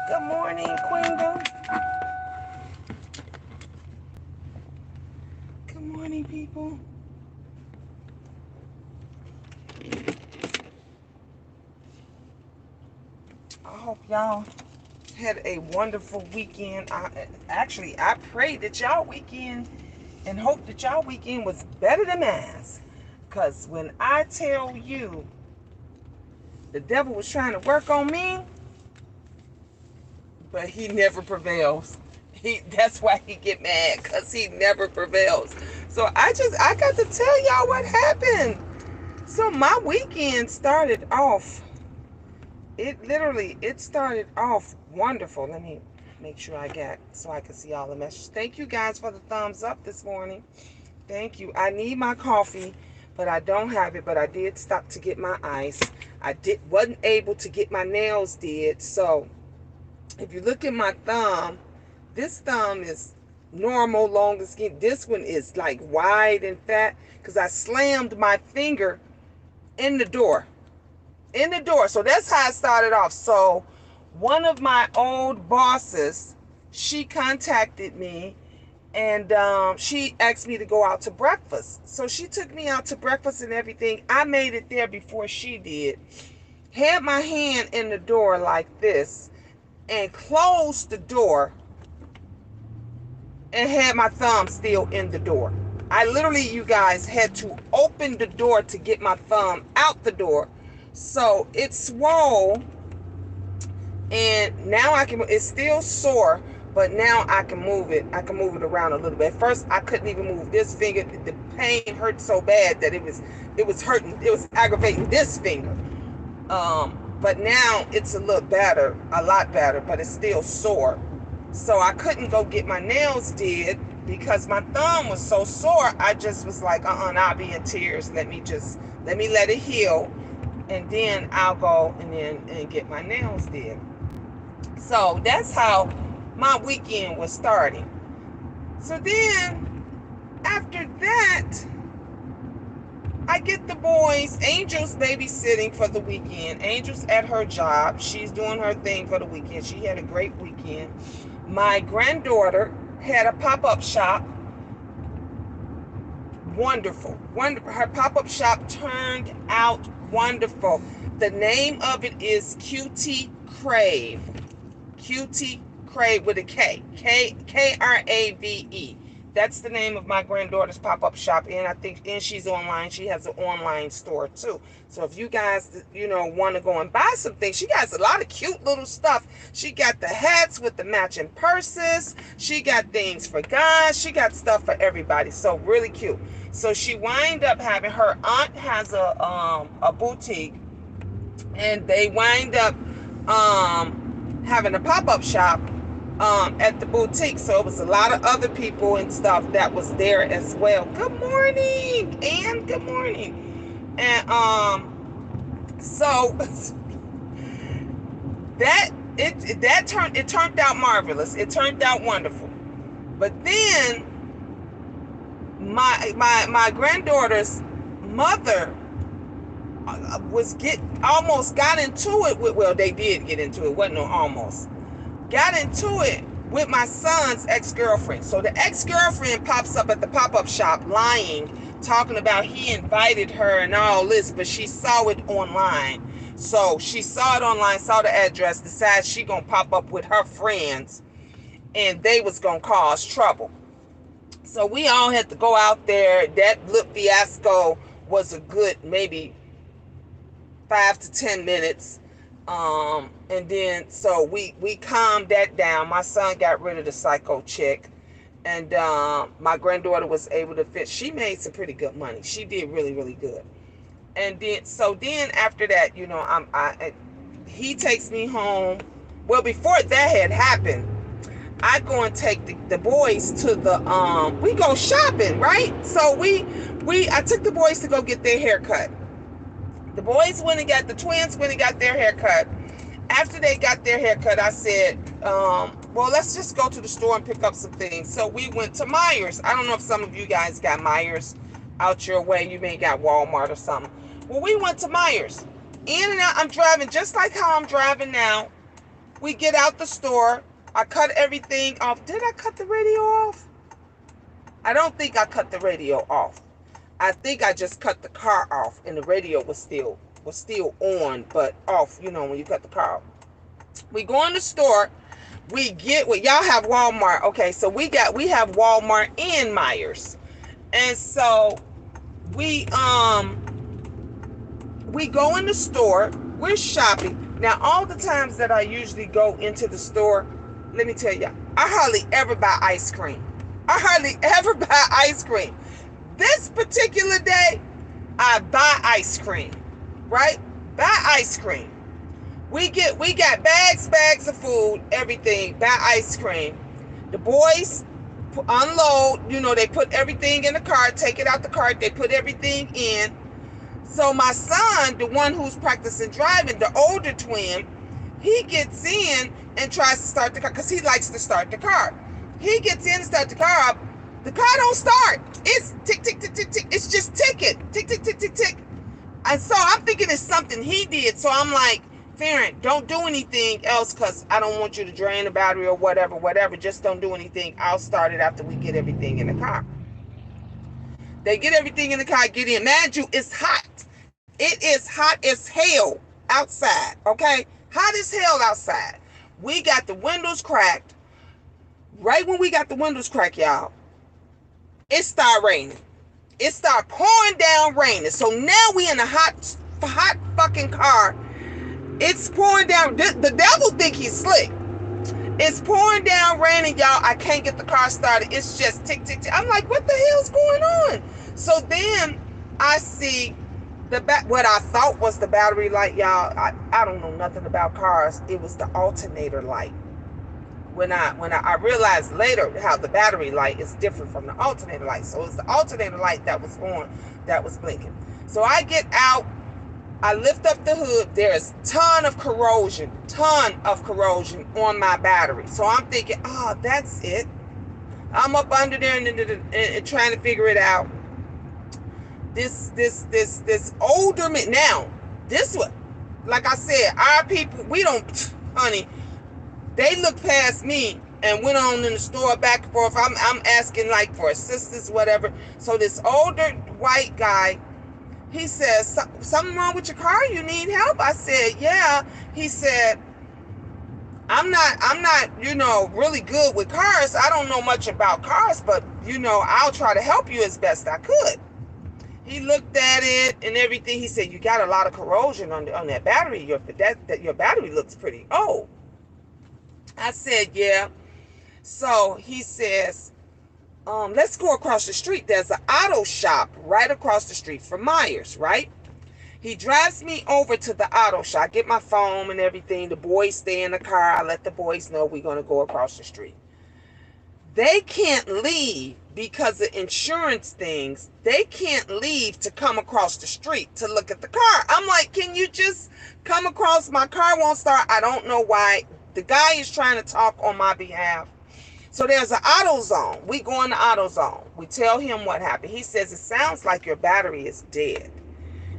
Good morning, Queendom. Good morning, people. I hope y'all had a wonderful weekend. I pray that y'all weekend and hope that y'all weekend was better than mine. Because when I tell you the devil was trying to work on me, but he never prevails. That's why he get mad, because he never prevails. So I got to tell y'all what happened. So my weekend started off. It started off wonderful. Let me make sure I got so I can see all the messages. Thank you guys for the thumbs up this morning. Thank you. I need my coffee, but I don't have it. But I did stop to get my ice. Wasn't able to get my nails did. So if you look at my thumb, this thumb is normal, long and skinny. This one is like wide and fat because I slammed my finger in the door. So that's how it started off. So one of my old bosses, she contacted me, and she asked me to go out to breakfast. So she took me out to breakfast and everything. I made it there before she did. Had my hand in the door like this and closed the door and had my thumb still in the door. I literally, you guys, had to open the door to get my thumb out the door. So it swole, and now it's still sore, but now I can move it. I can move it around a little bit. At first, I couldn't even move this finger. The pain hurt so bad that it was hurting. It was aggravating this finger. But now it's a lot better, but it's still sore. So I couldn't go get my nails did because my thumb was so sore. I just was like, I'll be in tears. Let me let it heal, and then I'll go and get my nails did. So that's how my weekend was starting. So then after that, I get the boys. Angel's babysitting for the weekend. Angel's at her job. She's doing her thing for the weekend. She had a great weekend. My granddaughter had a pop-up shop. Wonderful. Her pop-up shop turned out wonderful. The name of it is Cutie Crave. Cutie Crave with a K. Krave. That's the name of my granddaughter's pop-up shop, and she's online. She has an online store too. So if you guys, want to go and buy some things, she has a lot of cute little stuff. She got the hats with the matching purses. She got things for guys. She got stuff for everybody. So really cute. So she wind up having, her aunt has a boutique, and they wind up having a pop-up shop at the boutique. So it was a lot of other people and stuff that was there as well. Good morning, and good morning. And so it turned out marvelous. It turned out wonderful. But then my granddaughter's mother almost got into it with, well, they did get into it, wasn't no almost, got into it with my son's ex-girlfriend. So the ex-girlfriend pops up at the pop-up shop lying, talking about he invited her and all this, but she saw it online. So she saw it online, saw the address, decided she gonna pop up with her friends, and they was gonna cause trouble. So we all had to go out there. That little fiasco was a good maybe 5 to 10 minutes. And then so we calmed that down. My son got rid of the psycho chick, and my granddaughter was able to fit. She made some pretty good money. She did really, really good. And then after that, he takes me home. Well, before that had happened, I go and take the boys to we go shopping, right? So I took the boys to go get their hair cut. The twins went and got their hair cut. After they got their hair cut, I said, well, let's just go to the store and pick up some things. So we went to Myers. I don't know if some of you guys got Myers out your way. You may got Walmart or something. Well, we went to Myers. In and out, I'm driving just like how I'm driving now. We get out the store. I cut everything off. Did I cut the radio off? I don't think I cut the radio off. I think I just cut the car off, and the radio was still on, but off. You know, when you cut the car off. We go in the store. We get what y'all have Walmart. Okay, so we have Walmart and Myers, and so we go in the store. We're shopping. Now, all the times that I usually go into the store, let me tell you, I hardly ever buy ice cream. I hardly ever buy ice cream. This particular day, I buy ice cream, right? Buy ice cream. We got bags of food, everything, buy ice cream. The boys unload, you know, they put everything in the cart, take it out the cart, they put everything in. So my son, the one who's practicing driving, the older twin, he gets in and tries to start the car because he likes to start the car. He gets in and starts the car up. The car don't start. It's tick, tick, tick, tick, tick. It's just ticking. Tick, tick, tick, tick, tick. And so I'm thinking it's something he did. So I'm like, Farron, don't do anything else because I don't want you to drain the battery or whatever. Just don't do anything. I'll start it after we get everything in the car. They get everything in the car, get in. Mind you, it's hot. It is hot as hell outside, okay? Hot as hell outside. We got the windows cracked. Right when we got the windows cracked, y'all, it started raining. It started pouring down raining. So now we in a hot fucking car. It's pouring down. The devil think he's slick. It's pouring down raining, y'all. I can't get the car started. It's just tick, tick, tick. I'm like, what the hell's going on? So then I see what I thought was the battery light, y'all. I don't know nothing about cars. It was the alternator light. When I realized later how the battery light is different from the alternator light. So it's the alternator light that was on, that was blinking. So I get out, I lift up the hood. There's ton of corrosion on my battery. So I'm thinking, oh, that's it. I'm up under there and trying to figure it out. This older man. Now, this one, like I said, our people, we don't, honey, they looked past me and went on in the store back and forth. I'm asking like for assistance, whatever. So this older white guy, he says, something wrong with your car? You need help? I said, yeah. He said, I'm not, you know, really good with cars. I don't know much about cars, but, you know, I'll try to help you as best I could. He looked at it and everything. He said, you got a lot of corrosion on that battery. Your battery looks pretty old. I said, yeah. So he says, let's go across the street. There's an auto shop right across the street from Myers, right? He drives me over to the auto shop. I get my phone and everything. The boys stay in the car. I let the boys know we're going to go across the street. They can't leave because of insurance things. They can't leave to come across the street to look at the car. I'm like, can you just come across? My car won't start. I don't know why. The guy is trying to talk on my behalf. So there's an auto zone. We go in the auto zone. We tell him what happened. He says, it sounds like your battery is dead.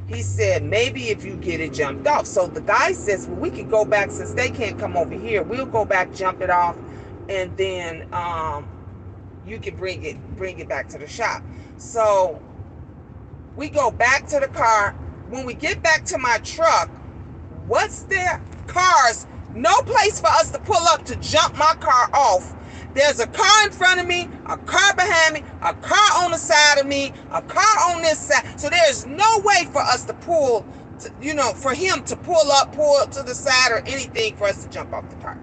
He said, maybe if you get it jumped off. So the guy says, well, we could go back since they can't come over here. We'll go back, jump it off, and then you can bring it back to the shop. So we go back to the car. When we get back to my truck, what's there? Cars. No place for us to pull up to jump my car off. There's a car in front of me, a car behind me, a car on the side of me, a car on this side. So there's no way for us to pull, for him to pull to the side or anything for us to jump off the car.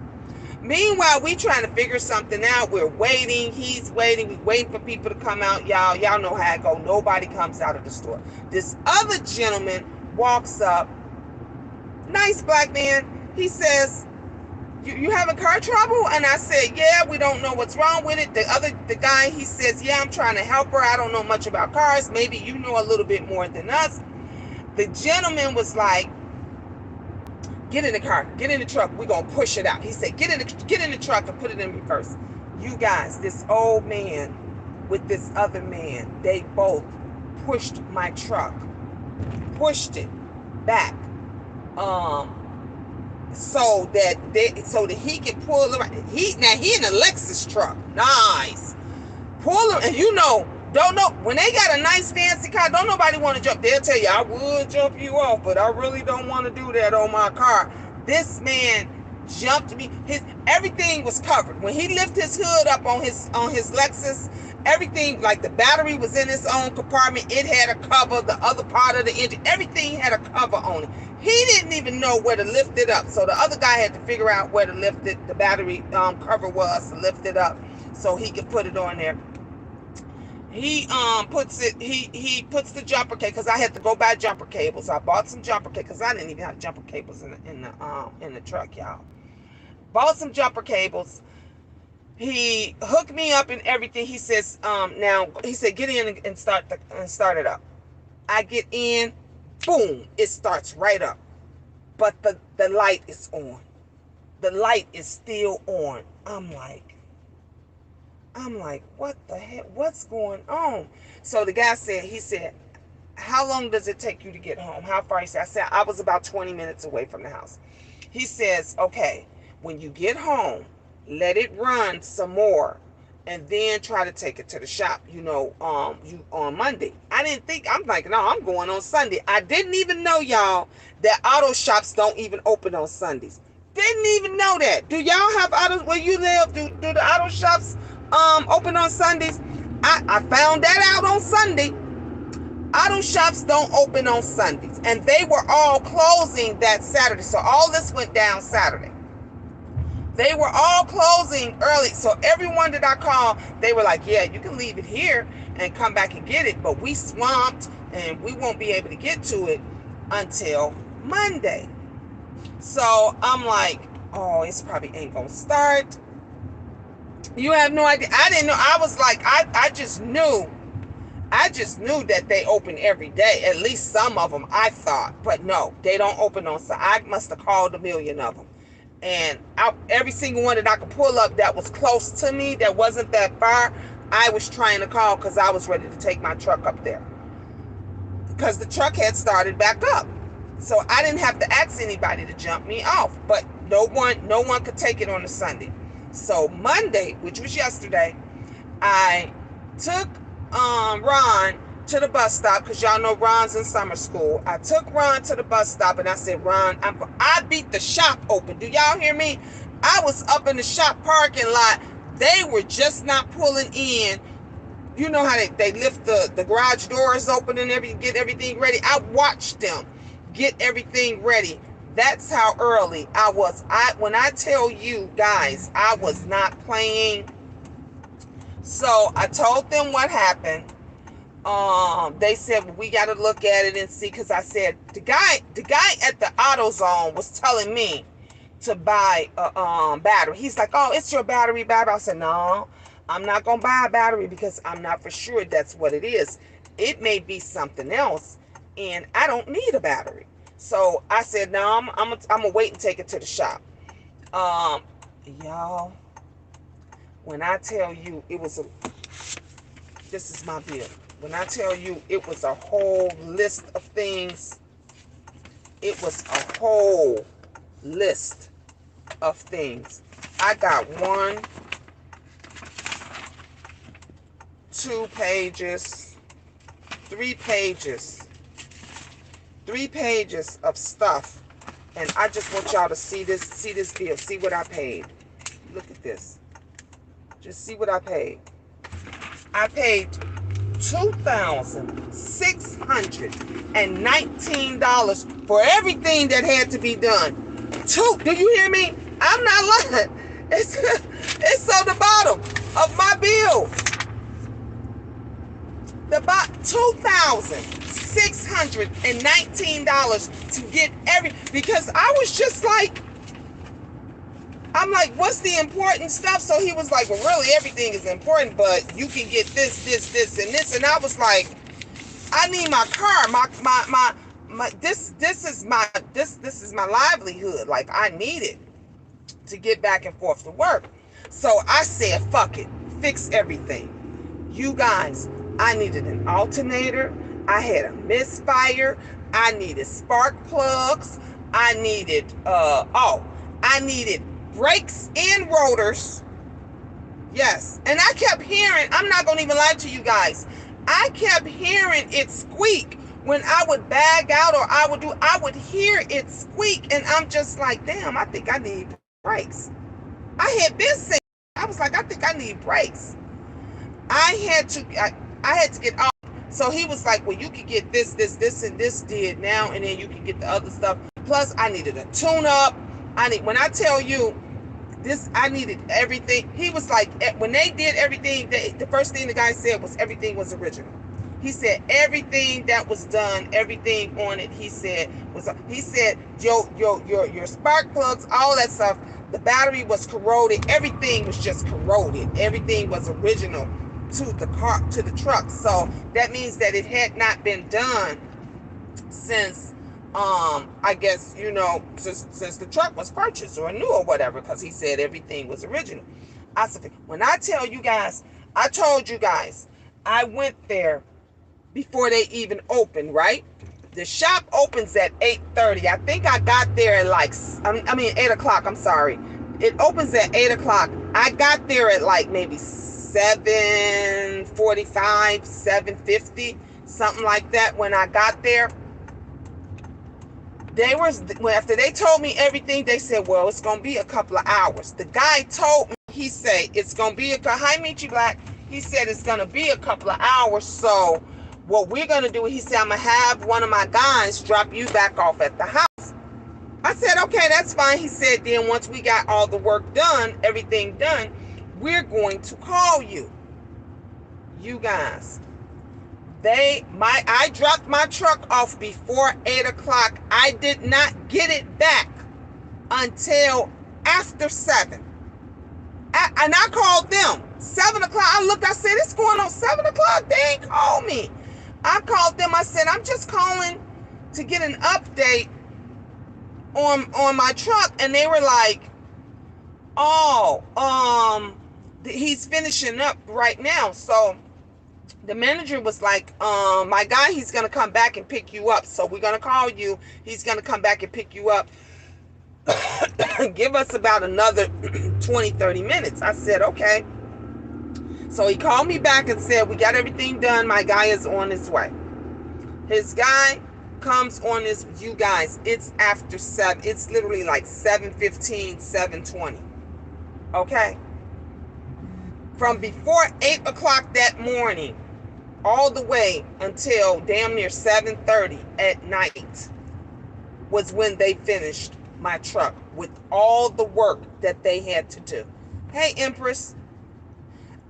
Meanwhile, we trying to figure something out. We're waiting. He's waiting. We're waiting for people to come out. Y'all know how it go. Nobody comes out of the store. This other gentleman walks up. Nice black man. He says, you having car trouble? And I said, yeah, we don't know what's wrong with it. The guy, he says, yeah, I'm trying to help her. I don't know much about cars. Maybe you know a little bit more than us. The gentleman was like, get in the car, get in the truck. We're going to push it out. He said, get in the truck and put it in reverse. You guys, this old man with this other man, they both pushed my truck, pushed it back. so that he can pull him. He in a Lexus truck. Nice. Pull him, and don't know when they got a nice fancy car. Don't nobody want to jump. They'll tell you, I would jump you off, but I really don't want to do that on my car. This man jumped me. Everything was covered. When he lifted his hood up on his Lexus, everything, like the battery was in its own compartment. It had a cover. The other part of the engine, everything had a cover on it. He didn't even know where to lift it up, so the other guy had to figure out where to lift it. The battery cover was to lift it up so he could put it on there. He puts the jumper cable, because I had to go buy jumper cables. I bought some jumper cables because I didn't even have jumper cables in the truck, y'all. Bought some jumper cables. He hooked me up and everything. He says, now he said, get in and start it up. I get in, boom, it starts right up. But the light is on. The light is still on. I'm like, what the heck? What's going on? So the guy said, how long does it take you to get home? How far? I said, I was about 20 minutes away from the house. He says, okay, when you get home, let it run some more and then try to take it to the shop, on Monday. I didn't think, I'm like, no, I'm going on Sunday. I didn't even know, y'all, that auto shops don't even open on Sundays. Didn't even know that. Do y'all have autos where you live? Do the auto shops open on Sundays? I found that out on Sunday. Auto shops don't open on Sundays, and they were all closing that Saturday. So all this went down Saturday. They were all closing early. So everyone that I called, they were like, yeah, you can leave it here and come back and get it, but we swamped and we won't be able to get to it until Monday. So I'm like, oh, it's probably ain't gonna start. You have no idea. I didn't know. I was like, I just knew that they open every day. At least some of them, I thought. But no, they don't open on Sunday. I must have called a million of them. And every single one that I could pull up that was close to me, that wasn't that far, I was trying to call because I was ready to take my truck up there. Because the truck had started back up. So I didn't have to ask anybody to jump me off. But no one could take it on a Sunday. So Monday, which was yesterday, I took Ron to the bus stop, because y'all know Ron's in summer school. I took Ron to the bus stop and I said, Ron, I beat the shop open. Do y'all hear me? I was up in the shop parking lot. They were just not pulling in. You know how they lift the garage doors open and get everything ready. I watched them get everything ready. That's how early I was. When I tell you guys, I was not playing. So I told them what happened. They said, well, we got to look at it and see, because I said the guy at the AutoZone was telling me to buy a battery. He's like, oh, it's your battery. I said, no, I'm not gonna buy a battery because I'm not for sure that's what it is. It may be something else, and I don't need a battery. So I said, no, I'm gonna wait and take it to the shop. Y'all, when I tell you this is my bill. When I tell you it was a whole list of things, it was a whole list of things. I got 2 pages, 3 pages, 3 pages of stuff. And I just want y'all to see this bill. See what I paid. Look at this. Just see what I paid. I paid $2,619 for everything that had to be done. Do you hear me? I'm not lying. It's on the bottom of my bill. $2,619 to get because I was just like, I'm like, what's the important stuff? So he was like, well, really everything is important, but you can get this, and this. And I was like, I need my car. This is my livelihood. Like, I need it to get back and forth to work. So I said, fuck it, fix everything. You guys, I needed an alternator. I had a misfire. I needed spark plugs. I needed, I needed brakes and rotors. Yes. And I kept hearing, I'm not going to even lie to you guys, I kept hearing it squeak when I would bag out, or I would hear it squeak, and I'm just like, damn, I think I need brakes. I had been saying, I was like, I think I need brakes. I had to get off. So he was like, well, you could get this, and this did now, and then you can get the other stuff. Plus, I needed a tune-up. When I tell you this, I needed everything. He was like, when they did everything, the first thing the guy said was everything was original. He said everything that was done, everything on it, he said your spark plugs, all that stuff, the battery was corroded, everything was just corroded. Everything was original to the car, to the truck. So that means that it had not been done since I guess, since the truck was purchased or new or whatever, because he said everything was original. I said, when I tell you guys, I told you guys, I went there before they even opened, right? The shop opens at 8:30. I think I got there at 8 o'clock, I'm sorry. It opens at 8 o'clock. I got there at maybe 7:45, 7:50, something like that. When I got there, after they told me everything, they said, well, it's going to be a couple of hours. The guy told me, he said, it's going to be hi, Michi Black. He said, it's going to be a couple of hours. So what we're going to do, he said, I'm going to have one of my guys drop you back off at the house. I said, okay, that's fine. He said, then once we got all the work done, everything done, we're going to call you. You guys, I dropped my truck off before 8 o'clock. I did not get it back until after 7. And I called them 7 o'clock. I looked, I said, it's going on 7 o'clock. They ain't called me. I called them. I said, I'm just calling to get an update on my truck. And they were like, he's finishing up right now. So the manager was like, my guy, he's going to come back and pick you up. So we're going to call you. He's going to come back and pick you up. Give us about another 20, 30 minutes. I said, okay. So he called me back and said, we got everything done. My guy is on his way. His guy comes on this, you guys, it's after 7. It's literally like 7:15, 7:20. Okay. From before 8 o'clock that morning, all the way until damn near 7:30 at night was when they finished my truck with all the work that they had to do. Hey, Empress,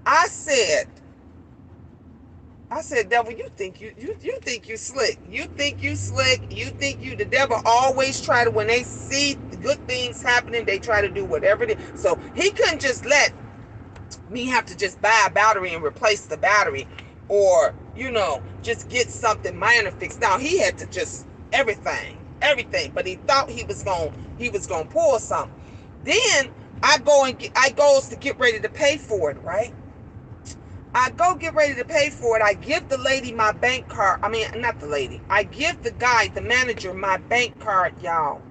I said, devil, you think you think you slick. You think you slick. You think the devil always try to, when they see good things happening, they try to do whatever it is. So he couldn't just let me have to just buy a battery and replace the battery, or just get something minor fixed. Now he had to just everything, but he thought he was gonna pull something. Then I goes to get ready to pay for it, right? I go get ready to pay for it. I give the lady my bank card. I mean, not the lady. I give the guy, the manager, my bank card, y'all.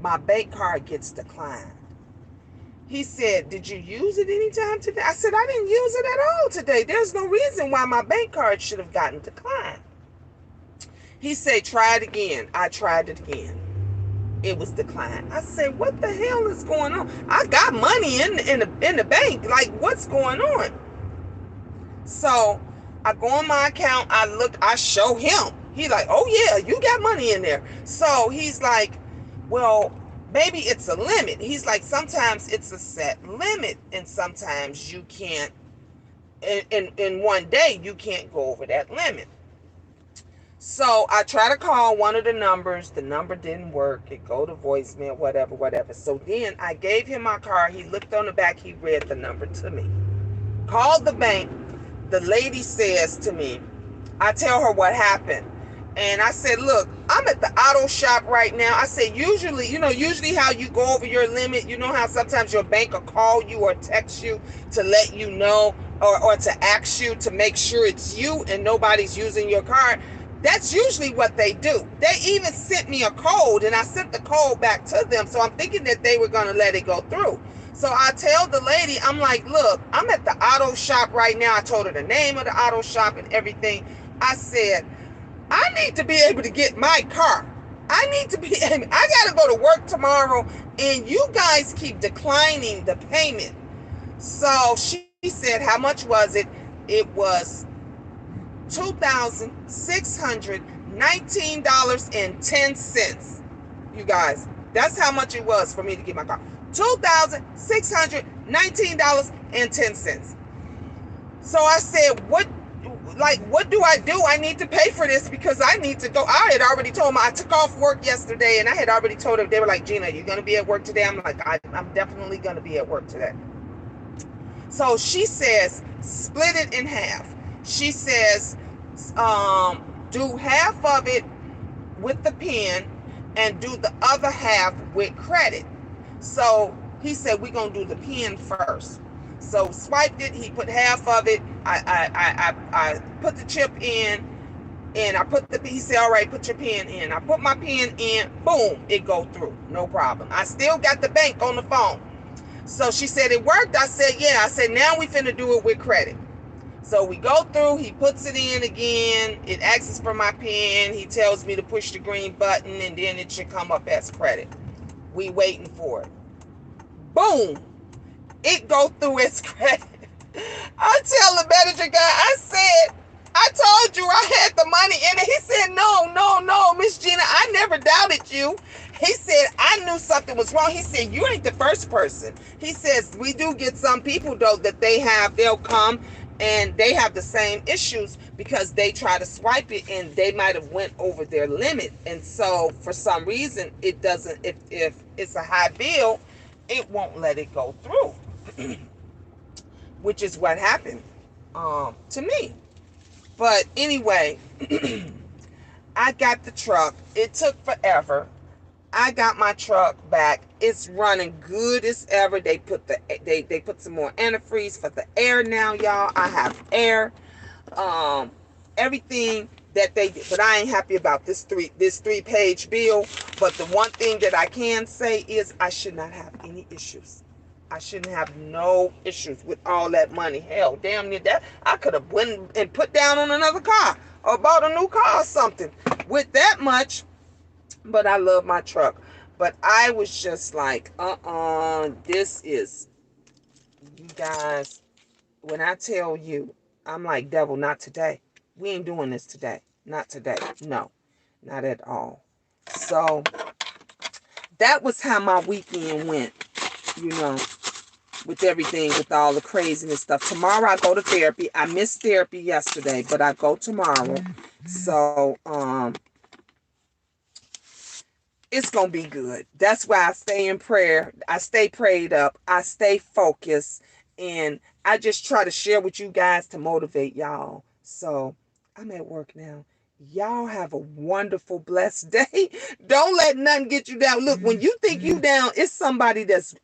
My bank card gets declined. He said, did you use it anytime today? I said, I didn't use it at all today. There's no reason why my bank card should have gotten declined. He said, try it again. I tried it again. It was declined. I said, what the hell is going on? I got money in the bank. Like, what's going on? So I go on my account. I show him. He's like, oh yeah, you got money in there. So he's like, well, maybe it's a limit. He's like, sometimes it's a set limit, and sometimes you can't, in one day, you can't go over that limit. So I try to call one of the numbers. The number didn't work. It go to voicemail, whatever. So then I gave him my card. He looked on the back. He read the number to me. Called the bank. The lady says to me, I tell her what happened. And I said, look, I'm at the auto shop right now. I said, usually how you go over your limit, how sometimes your bank will call you or text you to let you know, or to ask you to make sure it's you and nobody's using your card. That's usually what they do. They even sent me a code, and I sent the code back to them. So I'm thinking that they were going to let it go through. So I tell the lady, I'm like, look, I'm at the auto shop right now. I told her the name of the auto shop and everything. I said, I need to be able to get my car. I need to be, I got to go to work tomorrow, and you guys keep declining the payment. So she said, how much was it? It was $2,619.10. You guys, that's how much it was for me to get my car. $2,619.10. So I said, what do I do? I need to pay for this because I need to go. I had already told them, I took off work yesterday, and I had already told them. They were like, Gina, you're going to be at work today? I'm like, I'm definitely going to be at work today. So she says, split it in half. She says, do half of it with the pen and do the other half with credit. So he said, we're going to do the pen first. So swiped it. He put half of it. I put the chip in, and he said, all right, put your pen in. I put my pen in. Boom, it go through. No problem. I still got the bank on the phone. So she said, it worked. I said, yeah. I said, now we finna do it with credit. So we go through, he puts it in again, it asks for my pen, he tells me to push the green button, and then it should come up as credit. We waiting for it. Boom! It go through as credit. I tell the manager guy, I said, I told you I had the money in it. He said, no, Miss Gina, I never doubted you. He said, I knew something was wrong. He said, you ain't the first person. He says, we do get some people, though, that they'll come and they have the same issues because they try to swipe it and they might have went over their limit. And so for some reason, it doesn't, if it's a high bill, it won't let it go through, which is what happened to me. But anyway, I got the truck. It took forever. I got my truck back. It's running good as ever. They put they put some more antifreeze for the air now, y'all. I have air. Everything that they did, but I ain't happy about this 3-page bill. But the one thing that I can say is I should not have any issues. I shouldn't have no issues with all that money. Hell, damn near that. I could have went and put down on another car or bought a new car or something with that much. But I love my truck. But I was just like, this is, you guys, when I tell you, I'm like, devil, not today. We ain't doing this today. Not today. No, not at all. So that was how my weekend went, you know, with everything, with all the craziness stuff. Tomorrow I go to therapy. I missed therapy yesterday, but I go tomorrow. So, it's going to be good. That's why I stay in prayer. I stay prayed up. I stay focused. And I just try to share with you guys to motivate y'all. So I'm at work now. Y'all have a wonderful, blessed day. Don't let nothing get you down. Look, when you think you down, it's somebody that's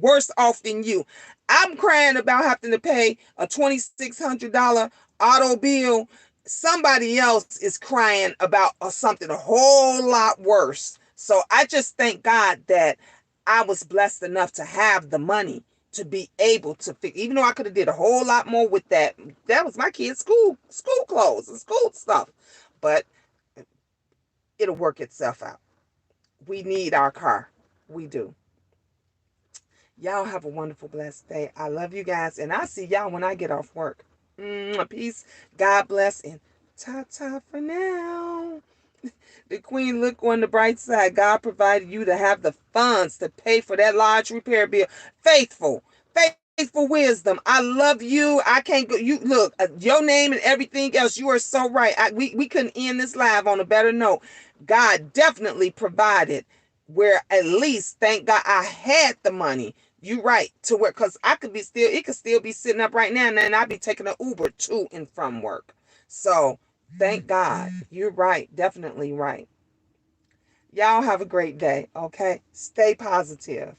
worse off than you. I'm crying about having to pay a $2,600 auto bill. Somebody else is crying about something a whole lot worse. So I just thank God that I was blessed enough to have the money to be able to fix, even though I could have did a whole lot more with that. That was my kids' school clothes and school stuff. But it'll work itself out. We need our car. We do. Y'all have a wonderful, blessed day. I love you guys, and I'll see y'all when I get off work. Peace. God bless, and ta-ta for now. The Queen, look on the bright side. God provided you to have the funds to pay for that large repair bill. Faithful wisdom. I love you. I can't go. You look, your name and everything else. You are so right. We couldn't end this live on a better note. God definitely provided where at least, thank God, I had the money. You right to work, because it could still be sitting up right now, and then I'd be taking an Uber to and from work. So thank God. You're right. Definitely right. Y'all have a great day. Okay. Stay positive.